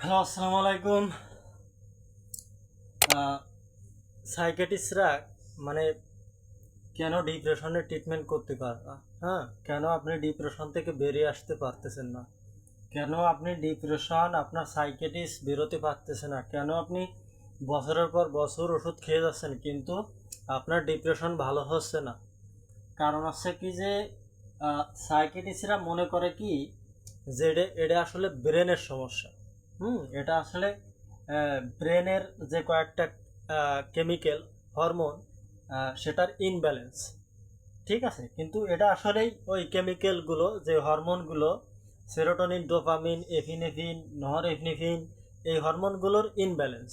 Hello, আসসালামু আলাইকুম। সাইকিয়াট্রিস্টরা মানে কেন ডিপ্রেশনের ট্রিটমেন্ট করতে পারে না? হ্যাঁ, কেন আপনি ডিপ্রেশন থেকে বেরিয়ে আসতে পারতেছেন না? কেন আপনি ডিপ্রেশন আপনার সাইকিয়াট্রিস্ট বেরোতে পারতেছে না? কেন আপনি বছরের পর বছর ওষুধ খেয়ে যাচ্ছেন কিন্তু আপনার ডিপ্রেশন ভালো হচ্ছে না? কারণ হচ্ছে কি যে সাইকিয়াট্রিস্টরা মনে করে কি যে এটা আসলে ব্রেনের সমস্যা। এটা আসলে ব্রেনের যে কয়েকটা কেমিক্যাল হরমোন সেটার ইনব্যালেন্স। ঠিক আছে, কিন্তু এটা আসলেই ওই কেমিক্যালগুলো যে হরমোনগুলো সেরোটোনিন, ডোপামিন, এফিনেফ্রিন, নরএফিনেফ্রিন, এই হরমোনগুলোর ইনব্যালেন্স।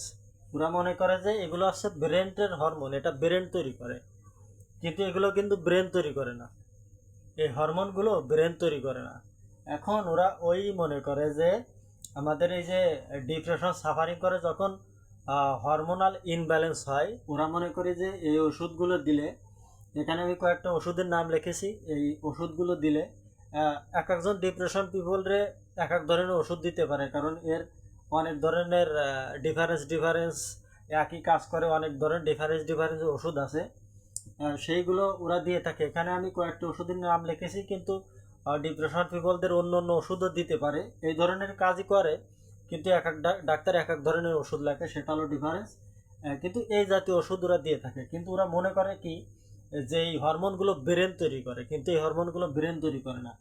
ওরা মনে করে যে এগুলো হচ্ছে ব্রেনের হরমোন, এটা ব্রেন তৈরি করে, কিন্তু এগুলো কিন্তু ব্রেন তৈরি করে না। এই হরমোনগুলো ব্রেন তৈরি করে না। এখন ওরা ওই মনে করে যে আমাদের এই যে ডিপ্রেশন সাফারিং করে যখন হরমোনাল ইনব্যালেন্স হয়, ওরা মনে করে যে এই ওষুধগুলো দিলে, এখানে আমি কয়েকটা ওষুধের নাম লিখেছি, এই ওষুধগুলো দিলে এক একজন ডিপ্রেশন পিপলরে এক এক ধরনের ওষুধ দিতে পারে, কারণ এর অনেক ধরনের ডিফারেন্স একই কাজ করে, অনেক ধরনের ডিফারেন্স ওষুধ আছে। সেইগুলো ওরা দিয়ে থাকে। এখানে আমি কয়েকটা ওষুধের নাম লিখেছি, কিন্তু ডিপ্রেশন পিপলদের অন্য অন্য ওষুধও দিতে পারে, এই ধরনের কাজই করে, কিন্তু এক এক ডাক্তার এক এক ধরনের ওষুধ লেখে, সেটা হলো ডিফারেন্স। কিন্তু এই জাতীয় ওষুধ ওরা দিয়ে থাকে, কিন্তু ওরা মনে করে কি যে এই হরমোনগুলো ব্রেন তৈরি করে, কিন্তু এই হরমোনগুলো ব্রেন তৈরি করে না।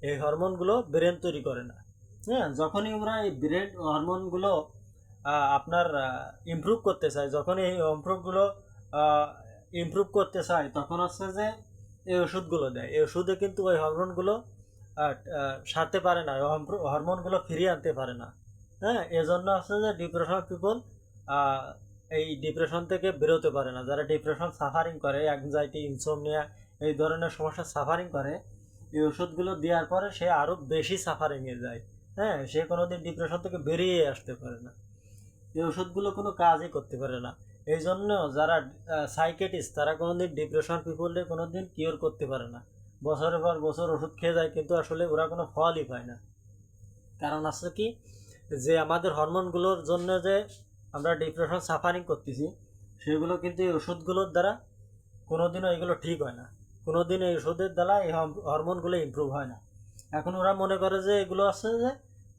এই হরমোনগুলো ব্রেন তৈরি করে না। হ্যাঁ, যখনই ওরা এই ব্রেন হরমোনগুলো আপনার ইমপ্রুভ করতে চায়, যখন এই ইমপ্রুভগুলো ইমপ্রুভ করতে চায়, তখন হচ্ছে যে এই ওষুধগুলো দেয়। এই ওষুধে কিন্তু ওই হরমোনগুলো সারতে পারে না, হরমোনগুলো ফিরিয়ে আনতে পারে না। হ্যাঁ, এজন্য হচ্ছে যে ডিপ্রেশন পিপল এই ডিপ্রেশন থেকে বেরোতে পারে না। যারা ডিপ্রেশন সাফারিং করে, অ্যাংজাইটি, ইনসোমনিয়া, এই ধরনের সমস্যা সাফারিং করে, এই ওষুধগুলো দেওয়ার পরে সে আরও বেশি সাফারিংয়ে যায়। হ্যাঁ, সে কোনোদিন ডিপ্রেশন থেকে বেরিয়ে আসতে পারে না। এই ওষুধগুলো কোনো কাজই করতে পারে না। এই জন্য যারা সাইকেটিস্ট, তারা কোনোদিন ডিপ্রেশন পিপলদের কোনোদিন কিওর করতে পারে না। বছরের পর বছর ওষুধ খেয়ে যায়, কিন্তু আসলে ওরা কোনো ফলই পায় না। কারণ আছে কি যে আমাদের হরমোনগুলোর জন্য যে আমরা ডিপ্রেশন সাফারিং করতেছি, সেগুলো কিন্তু এই ওষুধগুলোর দ্বারা কোনোদিনও এগুলো ঠিক হয় না। কোনোদিন এই ওষুধের দ্বারা এই হরমোনগুলো ইমপ্রুভ হয় না। এখন ওরা মনে করে যে এগুলো আছে যে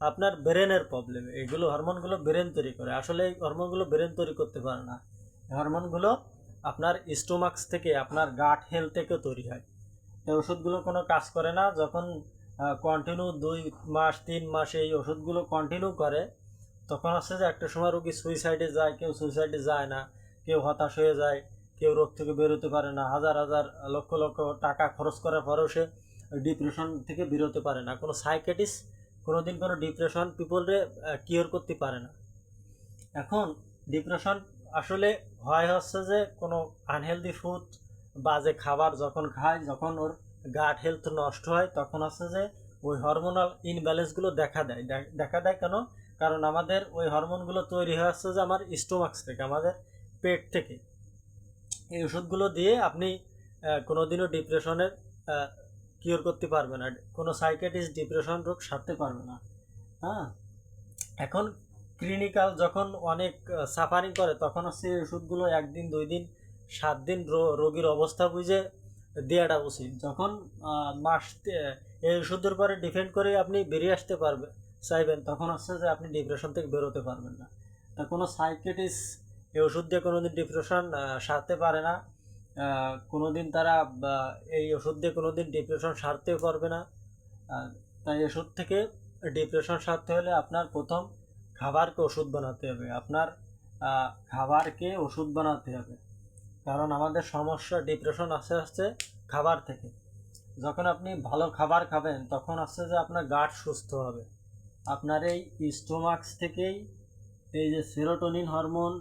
আপনার ব্রেনের প্রবলেম, এগুলো হরমোনগুলো ব্রেন তৈরি করে, আসলে এই হরমোনগুলো ব্রেন তৈরি করতে পারে না। এই হরমোনগুলো আপনার স্টোমাক্স থেকে, আপনার গাট হেলথ থেকে তৈরি হয়। এই ওষুধগুলো কোনো কাজ করে না। যখন কন্টিনিউ 2 মাস 3 মাস এই ওষুধগুলো কন্টিনিউ করে, তখন হচ্ছে যে একটা সময় রোগী সুইসাইডে যায়, কেউ সুইসাইডে যায় না, কেউ হতাশ হয়ে যায়, কেউ রোগ থেকে বেরোতে পারে না, হাজার হাজার লক্ষ লক্ষ টাকা খরচ করার পরেও সে ডিপ্রেশন থেকে বেরোতে পারে না। কোনো সাইকেটিস্ট কোনোদিন কোনো ডিপ্রেশন পিপলরে কিওর করতে পারে না। এখন ডিপ্রেশন আসলে হয় হচ্ছে যে কোনো আনহেলদি ফুড, বাজে খাবার যখন খায়, যখন ওর গাট হেলথ নষ্ট হয়, তখন হচ্ছে যে ওই হরমোনাল ইনব্যালেন্সগুলো দেখা দেয় কেন? কারণ আমাদের ওই হরমোনগুলো তৈরি হয়ে আসছে যে আমার স্টোমাক্স থেকে, আমাদের পেট থেকে। এই ওষুধগুলো দিয়ে আপনি কোনোদিনও ডিপ্রেশনের কিওর করতে পারবে না। কোনো সাইকিয়াট্রিস্ট ডিপ্রেশন রোগ সারতে পারবে না। হ্যাঁ, এখন ক্লিনিক্যাল যখন অনেক সাফারিং করে, তখন হচ্ছে এই ওষুধগুলো 1 দিন 2 দিন 7 দিন রোগীর অবস্থা বুঝে দেওয়াটা উচিত। যখন এই ওষুধের পরে ডিপেন্ড করে আপনি বেরিয়ে আসতে পারবে চাইবেন, তখন হচ্ছে যে আপনি ডিপ্রেশন থেকে বেরোতে পারবেন না। তা কোনো সাইকিয়াট্রিস্ট এই ওষুধ দিয়ে কোনোদিন ডিপ্রেশন সারতে পারে না। কোনোদিন তারা এই ওষুধ দিয়ে কোনোদিন ডিপ্রেশন সারতেও পারবে না। তাই ওষুধ থেকে ডিপ্রেশন সারতে হলে আপনার প্রথম খাবারকে ওষুধ বানাতে হবে। আপনার খাবারকে ওষুধ বানাতে হবে, কারণ আমাদের সমস্যা ডিপ্রেশন আস্তে আস্তে খাবার থেকে। যখন আপনি ভালো খাবার খাবেন, তখন আসছে যে আপনার গাট সুস্থ হবে। আপনার এই স্টোমাক্স থেকেই এই যে সেরোটোনিন হরমোন,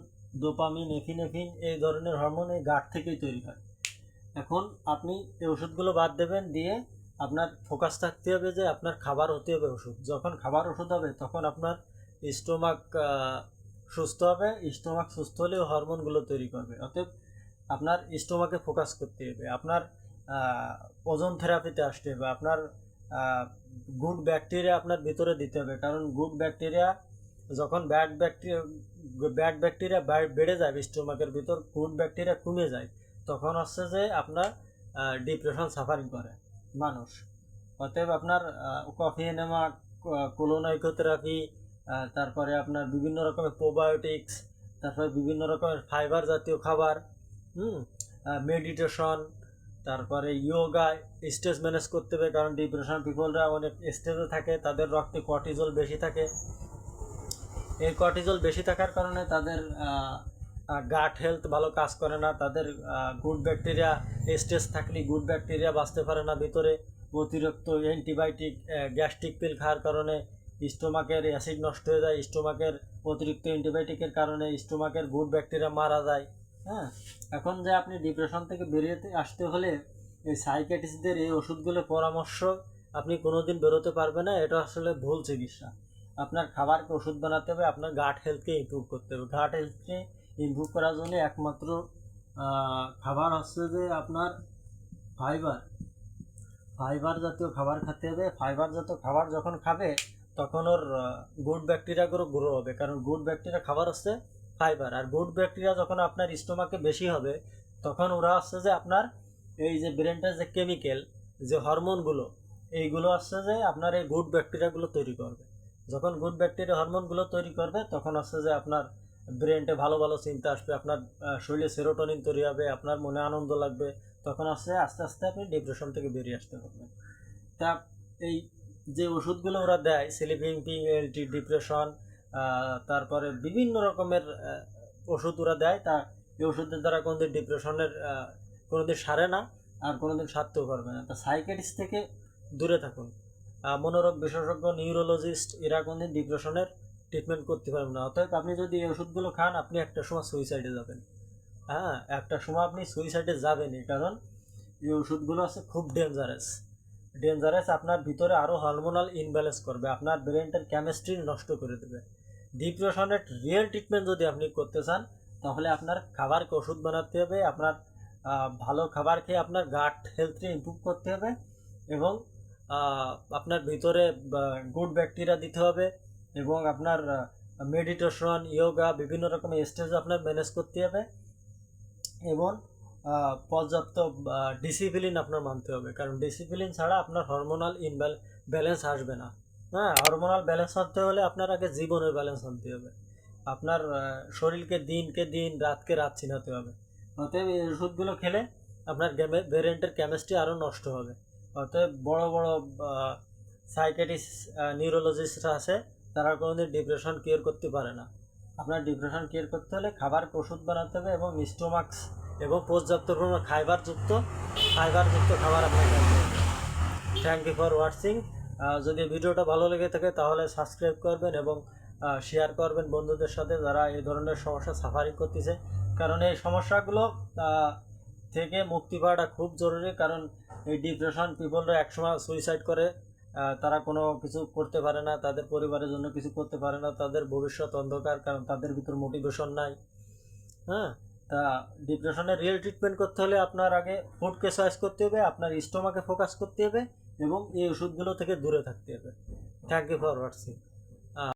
ডোপামিন, এফিনেফ্রিন, এই ধরনের হরমোন এই গাট থেকেই তৈরি হয়। এখন আপনি এই ওষুধগুলো বাদ দেবেন, দিয়ে আপনার ফোকাস থাকতে হবে যে আপনার খাবার হতে হবে ওষুধ। যখন খাবার ওষুধ হবে, তখন আপনার স্টোমাক সুস্থ হবে। স্টোমাক সুস্থ হলে হরমোনগুলো তৈরি করবে। অতএব আপনার স্টোমাকে ফোকাস করতে হবে, আপনার ওজন থেরাপিতে আসতে হবে, আপনার গুড ব্যাকটেরিয়া আপনার ভিতরে দিতে হবে, কারণ গুড ব্যাকটেরিয়া যখন ব্যাড ব্যাকটেরিয়া বেড়ে যায় স্টোমাকের ভিতর, গুড ব্যাকটেরিয়া কমে যায়, তখন হচ্ছে যে আপনার ডিপ্রেশন সাফারিং করে মানুষ। অতএব আপনার কফি এনেমা, কোলোনাইকোথেরাপি, তারপরে আপনার বিভিন্ন রকমের প্রোবায়োটিক্স, তারপরে বিভিন্ন রকমের ফাইবার জাতীয় খাবার, মেডিটেশন, তারপরে ইয়োগা, স্ট্রেস ম্যানেজ করতে হবে। কারণ ডিপ্রেশন পিপলরা অনেক স্ট্রেসে থাকে, তাদের রক্তে কর্টিজল বেশি থাকে। এই কর্টিজল বেশি থাকার কারণে তাদের গাট হেলথ ভালো কাজ করে না, তাদের গুড ব্যাকটেরিয়া, স্ট্রেস থাকলে গুড ব্যাকটেরিয়া বাঁচতে পারে না ভিতরে। অতিরিক্ত অ্যান্টিবায়োটিক, গ্যাস্ট্রিক পিল খাওয়ার কারণে স্টোমাকের অ্যাসিড নষ্ট হয়ে যায়, স্টোমাকের অতিরিক্ত অ্যান্টিবায়োটিকের কারণে স্টোমাকের গুড ব্যাকটেরিয়া মারা যায়। হ্যাঁ, এখন যে আপনি ডিপ্রেশন থেকে বেরিয়ে আসতে হলে এই সাইকিয়াট্রিস্টদের এই ওষুধগুলোর পরামর্শ আপনি কোনোদিন বেরোতে পারবে না, এটা আসলে ভুল চিকিৎসা। আপনার খাবারকে ওষুধ বানাতে হবে, আপনার গাট হেলথকে ইমপ্রুভ করতে হবে। গাট হেলথকে ইমপ্রুভ করার জন্য একমাত্র খাবার হচ্ছে যে আপনার ফাইবার ফাইবার জাতীয় খাবার খেতে হবে। ফাইবার জাতীয় খাবার যখন খাবে তখন ওর গুড ব্যাকটেরিয়াগুলো গ্রো হবে, কারণ গুড ব্যাকটেরিয়া খাবার হচ্ছে ফাইবার। আর গুড ব্যাকটেরিয়া যখন আপনার স্টোমাকে বেশি হবে, তখন ওরা হচ্ছে যে আপনার এই যে ব্রেনটার যে কেমিক্যাল, যে হরমোনগুলো, এইগুলো হচ্ছে যে আপনার এই গুড ব্যাকটেরিয়াগুলো তৈরি করবে। যখন গুড ব্যাকটেরিয়া হরমোনগুলো তৈরি করবে, তখন হচ্ছে যে আপনার ব্রেনটে ভালো ভালো চিন্তা আসবে, আপনার শরীরে সেরোটোনিন তৈরি হবে, আপনার মনে আনন্দ লাগবে। তখন আস্তে আস্তে আপনি ডিপ্রেশন থেকে বেরিয়ে আসতে পারবেন। তা এই যে ওষুধগুলো ওরা দেয়, স্লিপিং পিল, এলটি ডিপ্রেশন, তারপরে বিভিন্ন রকমের ওষুধ ওরা দেয়, তা এই ওষুধের দ্বারা কোনোদিন ডিপ্রেশনের কোনোদিন সারে না, আর কোনোদিন সারতেও পারবে না। তা সাইকিয়াট্রিস্ট থেকে দূরে থাকুন। মনোরোগ বিশেষজ্ঞ, নিউরোলজিস্ট, এরা কোনোদিন ডিপ্রেশনের ট্রিটমেন্ট করতে পারবেন না। অতএব আপনি যদি এই ওষুধগুলো খান, আপনি একটা সময় সুইসাইডে যাবেন। হ্যাঁ, একটা সময় আপনি সুইসাইডে যাবেনই, কারণ এই ওষুধগুলো আছে খুব ডেঞ্জারাস। আপনার ভিতরে আরও হরমোনাল ইনব্যালেন্স করবে, আপনার ব্রেনটার কেমিস্ট্রি নষ্ট করে দেবে। ডিপ্রেশনের রিয়েল ট্রিটমেন্ট যদি আপনি করতে চান, তাহলে আপনার খাবারকে ওষুধ বানাতে হবে, আপনার ভালো খাবার খেয়ে আপনার গাট হেলথকে ইমপ্রুভ করতে হবে, এবং আপনার ভিতরে গুড ব্যাকটেরিয়া দিতে হবে, এবং আপনার মেডিটেশন, ইয়োগা, বিভিন্ন রকমের স্টেজ আপনার ম্যানেজ করতে হবে, এবং পর্যাপ্ত ডিসিপ্লিন আপনার মানতে হবে। কারণ ডিসিপ্লিন ছাড়া আপনার হরমোনাল ব্যালেন্স আসবে না। হ্যাঁ, হরমোনাল ব্যালেন্স আনতে হলে আপনার আগে জীবনের ব্যালেন্স আনতে হবে, আপনার শরীরকে দিনকে দিন, রাতকে রাত চিনাতে হবে। অতএব এই ওষুধগুলো খেলে আপনার ব্রেনের কেমিস্ট্রি আরও নষ্ট হবে। অতএব বড় বড় সাইকিয়াট্রিস্ট, নিউরোলজিস্টরা আছে, তারা কোনোদিন ডিপ্রেশন কিওর করতে পারে না। আপনার ডিপ্রেশন কিওর করতে হলে খাবারকে ওষুধ বানাতে হবে, এবং স্টোমাক্স এবং পর্যাপ্ত পরিমাণ ফাইবারযুক্ত খাবার আপনাকে খেতে হবে। Thank you for watching. যদি ভিডিওটা ভালো লেগে থাকে তাহলে সাবস্ক্রাইব করবেন, এবং শেয়ার করবেন বন্ধুদের সাথে যারা এই ধরনের সমস্যা সাফারিং করতেছে। কারণ এই সমস্যাগুলো থেকে মুক্তি পাওয়াটা খুব জরুরি। কারণ এই ডিপ্রেশন পিপলরা একসময় সুইসাইড করে, তারা কোনো কিছু করতে পারে না, তাদের পরিবারের জন্য কিছু করতে পারে না, তাদের ভবিষ্যৎ অন্ধকার, কারণ তাদের ভিতর মোটিভেশন নাই। হ্যাঁ, তা ডিপ্রেশনের রিয়েল ট্রিটমেন্ট করতে হলে আপনার আগে ফুডকে চয়েস করতে হবে, আপনার স্টোমাকে ফোকাস করতে হবে, এবং এই ওষুধগুলো থেকে দূরে থাকতে হবে। Thank you for watching.